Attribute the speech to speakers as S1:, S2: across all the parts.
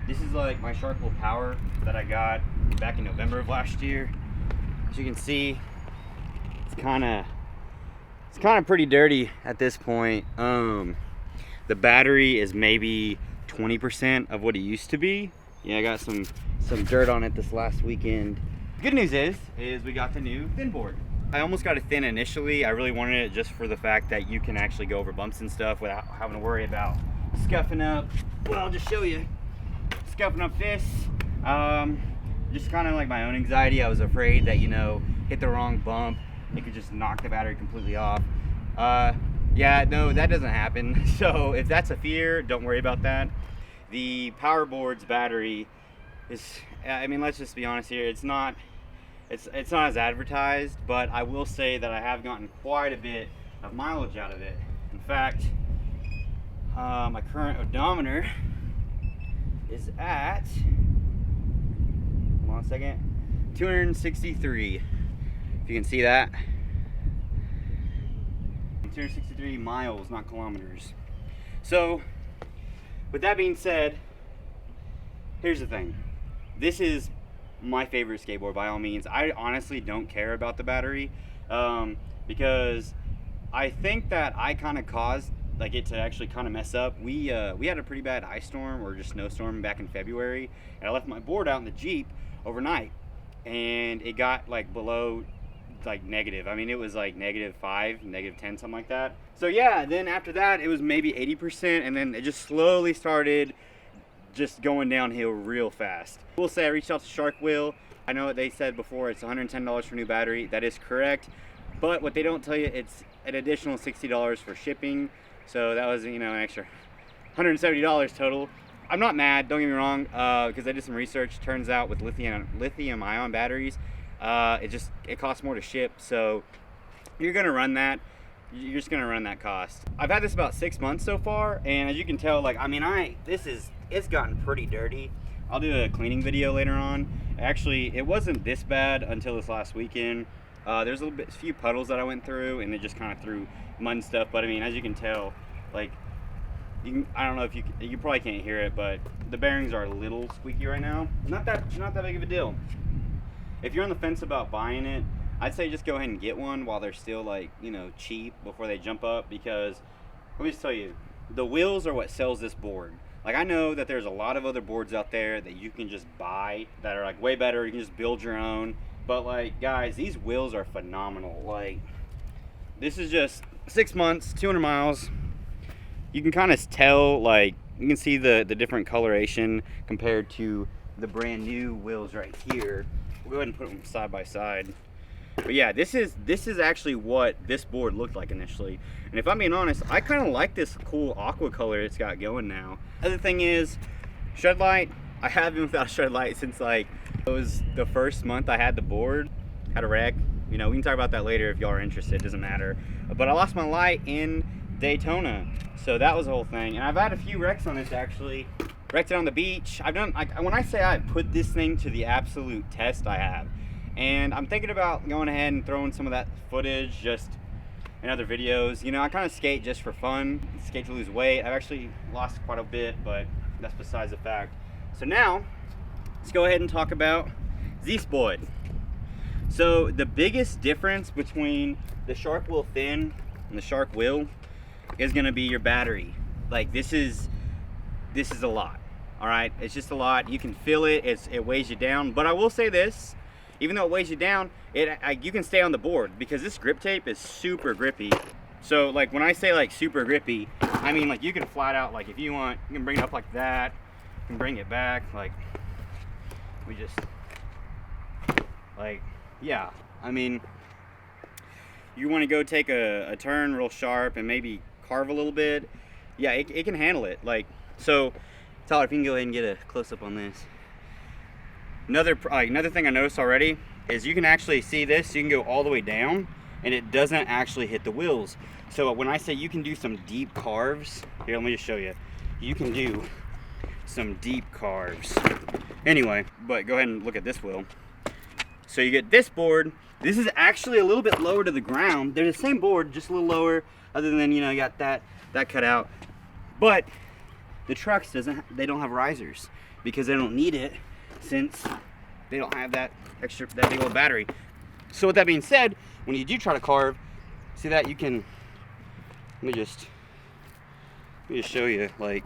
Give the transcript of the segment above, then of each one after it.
S1: This is like my Sharkwell Power that I got back in November of last year. As you can see, it's kind of pretty dirty at this point. The battery is maybe 20% of what it used to be. Yeah, I got some dirt on it this last weekend. Good news is we got the new thin board. I almost got it thin initially. I really wanted it just for the fact that you can actually go over bumps and stuff without having to worry about scuffing up. Well, I'll just show you. Scuffing up this. Just kind of like my own anxiety. I was afraid that, you know, hit the wrong bump, it could just knock the battery completely off. Yeah, no, that doesn't happen. So if that's a fear, don't worry about that. The power board's battery is, I mean, let's just be honest here, it's not as advertised, but I will say that I have gotten quite a bit of mileage out of it. In fact, my current odometer is at, hold on a second, 263. If you can see that. 263 miles, not kilometers. So, with that being said, here's the thing. This is my favorite skateboard by all means. I honestly don't care about the battery because I think that I kind of caused like it to actually kind of mess up. We had a pretty bad ice storm or just snowstorm back in February, and I left my board out in the Jeep overnight, and it got like below like negative. I mean, it was like -5, -10, something like that. So yeah, then after that it was maybe 80%, and then it just slowly started just going downhill real fast. I will say I reached out to Sharkwell. I know what they said before, it's $110 for new battery. That is correct, but what they don't tell you, it's an additional $60 for shipping. So that was, you know, an extra $170 total. I'm not mad, don't get me wrong, because I did some research. Turns out with lithium ion batteries, it costs more to ship. So you're gonna run that. You're just gonna run that cost. I've had this about 6 months so far, and as you can tell, like, I mean, it's gotten pretty dirty. I'll do a cleaning video later on. Actually, it wasn't this bad until this last weekend. There's a few puddles that I went through, and it just kind of threw mud and stuff. But I mean, as you can tell, like, I don't know if you probably can't hear it, but the bearings are a little squeaky right now. Not that big of a deal. If you're on the fence about buying it, I'd say just go ahead and get one while they're still, like, you know, cheap before they jump up, because let me just tell you, the wheels are what sells this board. Like, I know that there's a lot of other boards out there that you can just buy that are like way better. You can just build your own. But like, guys, these wheels are phenomenal. Like, this is just 6 months, 200 miles. You can kind of tell, like, you can see the different coloration compared to the brand new wheels right here. We'll go ahead and put them side by side. But yeah, this is actually what this board looked like initially. And if I'm being honest, I kind of like this cool aqua color it's got going now. Other thing is, shed light. I have been without a shed light since, like, it was the first month I had the board. Had a wreck. You know, we can talk about that later if y'all are interested. It doesn't matter. But I lost my light in Daytona, so that was the whole thing. And I've had a few wrecks on this actually. Wrecked it on the beach. I've done, like, when I say I put this thing to the absolute test, I have. And I'm thinking about going ahead and throwing some of that footage just in other videos. You know, I kind of skate just for fun, skate to lose weight. I've actually lost quite a bit, but that's besides the fact. So now, let's go ahead and talk about this board. So the biggest difference between the Sharkwell Thin and the Sharkwell is gonna be your battery. Like, this is a lot, all right? It's just a lot. You can feel it, it weighs you down. But I will say this, even though it weighs you down, you can stay on the board because this grip tape is super grippy. So, like, when I say, like, super grippy, I mean, like, you can flat out, like, if you want, you can bring it up like that, you can bring it back, like, we just, like, yeah. I mean, you want to go take a turn real sharp and maybe carve a little bit, yeah, it can handle it. Like, so, Tyler, if you can go ahead and get a close-up on this. Another thing I noticed already is you can actually see this. You can go all the way down, and it doesn't actually hit the wheels. So when I say you can do some deep carves, here, let me just show you. You can do some deep carves. Anyway, but go ahead and look at this wheel. So you get this board. This is actually a little bit lower to the ground. They're the same board, just a little lower, other than, you know, you got that cut out. But the trucks they don't have risers. because they don't need it since they don't have that big old battery. So with that being said, when you do try to carve, see that you can, let me just show you, like,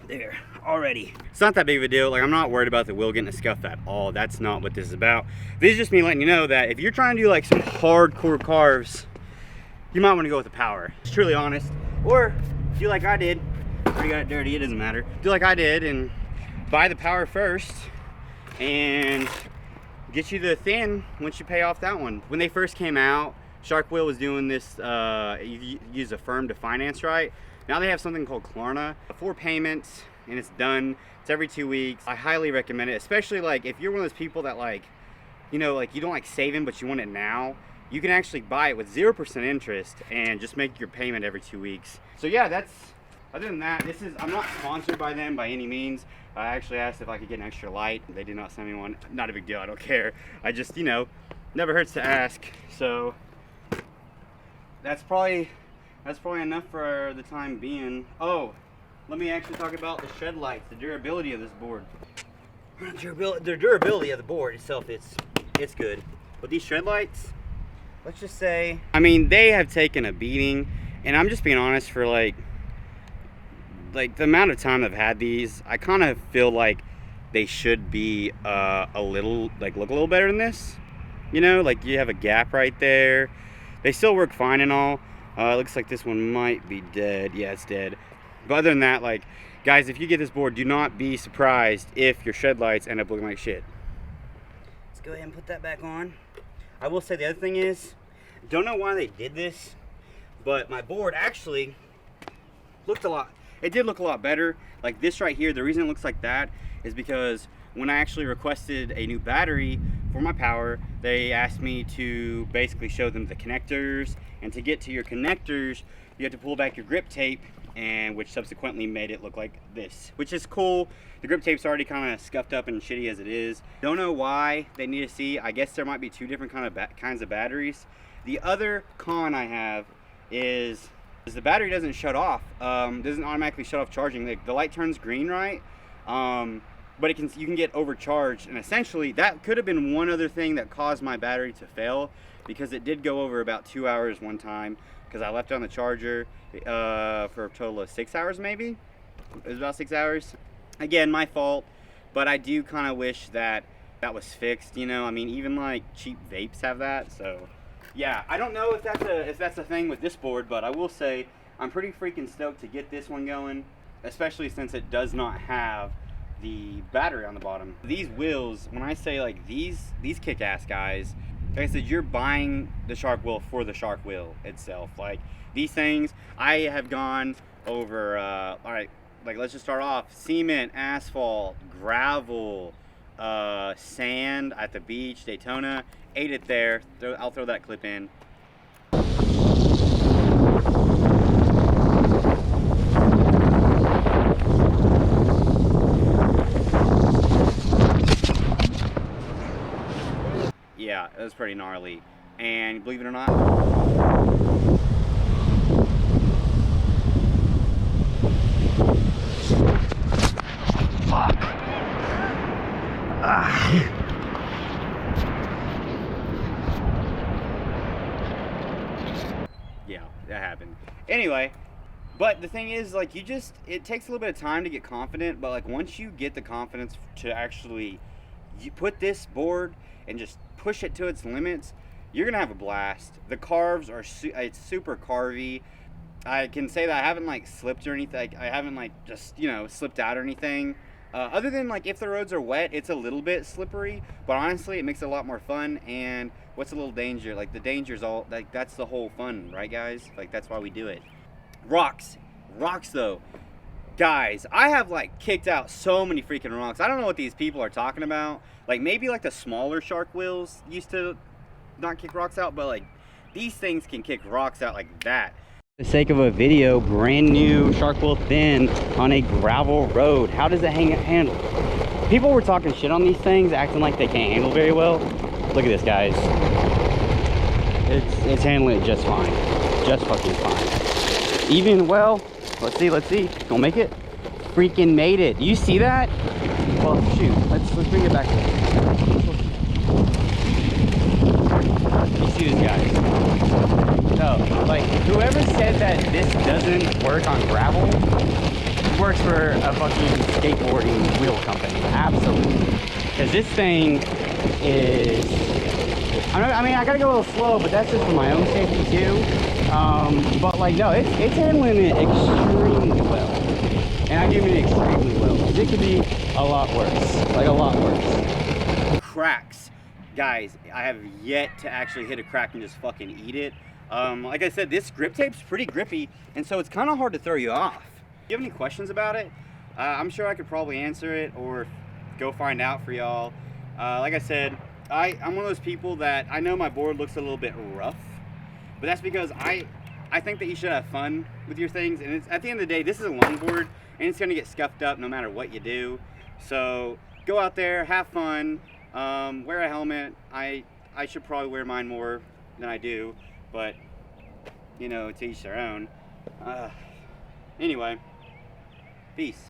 S1: there already. It's not that big of a deal. Like, I'm not worried about the wheel getting a scuff at all. That's not what this is about. This is just me letting you know that if you're trying to do like some hardcore carves, you might want to go with the power. Just truly honest. Or do like I did. Already got it dirty, it doesn't matter. Do like I did and buy the power first and get you the thin once you pay off that one. When they first came out, Shark Wheel was doing this, you use a firm to finance, right? Now they have something called Klarna, 4 payments, and it's done. It's every 2 weeks. I highly recommend it, especially like if you're one of those people that like, you know, like you don't like saving, but you want it now. You can actually buy it with 0% interest and just make your payment every 2 weeks. So yeah, that's, other than that, I'm not sponsored by them by any means. I actually asked if I could get an extra light. They did not send me one. Not a big deal, I don't care. I just, you know, never hurts to ask. So that's probably enough for the time being. Oh, let me actually talk about the shed lights, the durability of this board. The durability of the board itself, it's good. But these shed lights, let's just say, I mean, they have taken a beating, and I'm just being honest, for like the amount of time I've had these, I kind of feel like they should be a little, like, look a little better than this. You know, like you have a gap right there. They still work fine and all. It looks like this one might be dead. Yeah, it's dead. But other than that, like, guys, if you get this board, do not be surprised if your shed lights end up looking like shit. Let's go ahead and put that back on. I will say the other thing is, don't know why they did this, but my board actually looked it did look a lot better. Like this right here, the reason it looks like that is because when I actually requested a new battery for my power, they asked me to basically show them the connectors, and to get to your connectors, you have to pull back your grip tape, and which subsequently made it look like this, which is cool. The grip tape's already kind of scuffed up and shitty as it is. Don't know why they need to see. I guess there might be 2 different kinds of batteries. The other con I have is the battery doesn't shut off. Doesn't automatically shut off charging. The light turns green, right? But you can get overcharged, and essentially that could have been one other thing that caused my battery to fail, because it did go over about 2 hours one time because I left it on the charger for a total of 6 hours maybe. It was about 6 hours. Again, my fault, but I do kind of wish that was fixed, you know. I mean, even like cheap vapes have that. So yeah, I don't know if that's a thing with this board, but I will say I'm pretty freaking stoked to get this one going, especially since it does not have the battery on the bottom. These wheels, when I say like these kick-ass guys, like I said, you're buying the Shark Wheel for the Shark Wheel itself. Like these things, I have gone over, all right, like let's just start off, cement, asphalt, gravel, sand at the beach, Daytona, ate it there. I'll throw that clip in. Yeah, it was pretty gnarly. And believe it or not, fuck. Yeah, that happened. Anyway, but the thing is, like, it takes a little bit of time to get confident, but like once you get the confidence to actually put this board and just push it to its limits, you're gonna have a blast. The carves are it's super carvy. I can say that I haven't like slipped or anything. I haven't like just, you know, slipped out or anything. Other than like if the roads are wet, it's a little bit slippery, but honestly it makes it a lot more fun. And what's a little danger? Like the danger's all, like that's the whole fun, right guys? Like that's why we do it. Rocks though. Guys, I have like kicked out so many freaking rocks. I don't know what these people are talking about. Like maybe like the smaller Shark Wheels used to not kick rocks out, but like these things can kick rocks out like that. For the sake of a video, brand new Shark Wheel thin on a gravel road. How does it handle? People were talking shit on these things, acting like they can't handle very well. Look at this, guys. It's handling it just fine. Just fucking fine. Even, well, Let's see, let's see. Don't make it. Freaking made it. You see that? Well, shoot. Let's bring it back. You see this, guys? So, like, whoever said that this doesn't work on gravel works for a fucking skateboarding wheel company. Absolutely. Because this thing is... I mean, I gotta go a little slow, but that's just for my own safety too. But like, no, it's handling it extremely well. And I do mean extremely well, because it could be a lot worse. Like, a lot worse. Cracks. Guys, I have yet to actually hit a crack and just fucking eat it. Like I said, this grip tape's pretty grippy, and so it's kind of hard to throw you off. If you have any questions about it, I'm sure I could probably answer it or go find out for y'all. Like I said, I'm one of those people that I know my board looks a little bit rough, but that's because I think that you should have fun with your things, and at the end of the day, this is a longboard, and it's gonna get scuffed up no matter what you do. So go out there, have fun, wear a helmet. I should probably wear mine more than I do, but you know, to each their own. Anyway, peace.